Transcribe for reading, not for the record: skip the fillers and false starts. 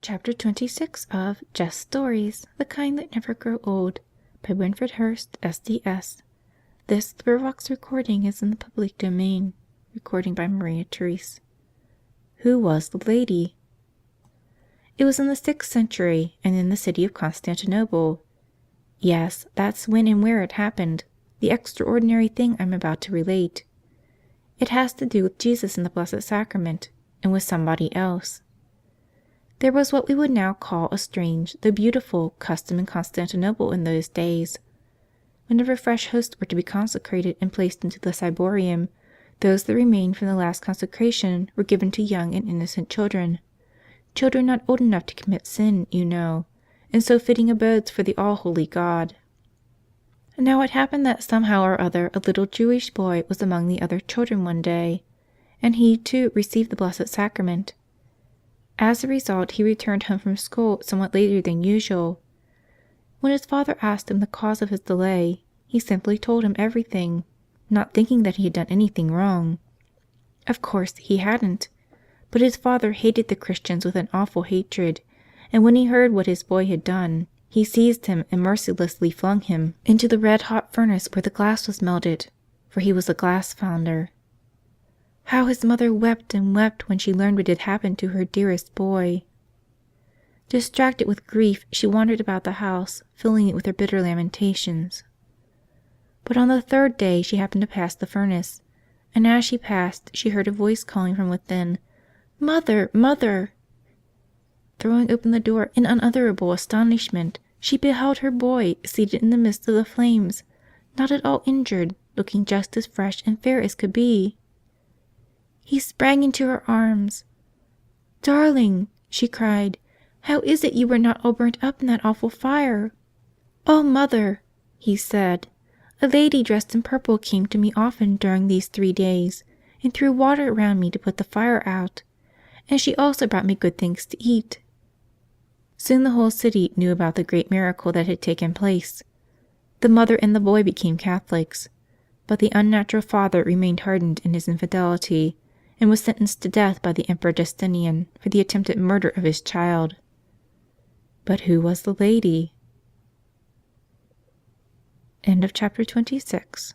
Chapter 26 of Just Stories, The Kind That Never Grow Old by Winfred Hurst, SDS. This Spurvox recording is in the public domain. Recording by Maria Therese. Who was the lady? It was in the 6th century and in the city of Constantinople. Yes, that's when and where it happened, the extraordinary thing I'm about to relate. It has to do with Jesus in the Blessed Sacrament, and with somebody else. There was what we would now call a strange, though beautiful, custom in Constantinople in those days. Whenever fresh hosts were to be consecrated and placed into the ciborium, those that remained from the last consecration were given to young and innocent children. Children not old enough to commit sin, you know, and so fitting abodes for the all-holy God. Now it happened that somehow or other a little Jewish boy was among the other children one day, and he, too, received the Blessed Sacrament. As a result, he returned home from school somewhat later than usual. When his father asked him the cause of his delay, he simply told him everything, not thinking that he had done anything wrong. Of course, he hadn't. But his father hated the Christians with an awful hatred, and when he heard what his boy had done, he seized him and mercilessly flung him into the red-hot furnace where the glass was melted, for he was a glass founder. How his mother wept and wept when she learned what had happened to her dearest boy. Distracted with grief, she wandered about the house, filling it with her bitter lamentations. But on the 3rd day she happened to pass the furnace, and as she passed she heard a voice calling from within, "Mother! Mother!" Throwing open the door in unutterable astonishment, she beheld her boy seated in the midst of the flames, not at all injured, looking just as fresh and fair as could be. He sprang into her arms. "Darling," she cried, "how is it you were not all burnt up in that awful fire?" "Oh, Mother," he said, "a lady dressed in purple came to me often during these 3 days and threw water around me to put the fire out, and she also brought me good things to eat." Soon the whole city knew about the great miracle that had taken place. The mother and the boy became Catholics, but the unnatural father remained hardened in his infidelity and was sentenced to death by the Emperor Justinian for the attempted murder of his child. But who was the lady? End of chapter 26.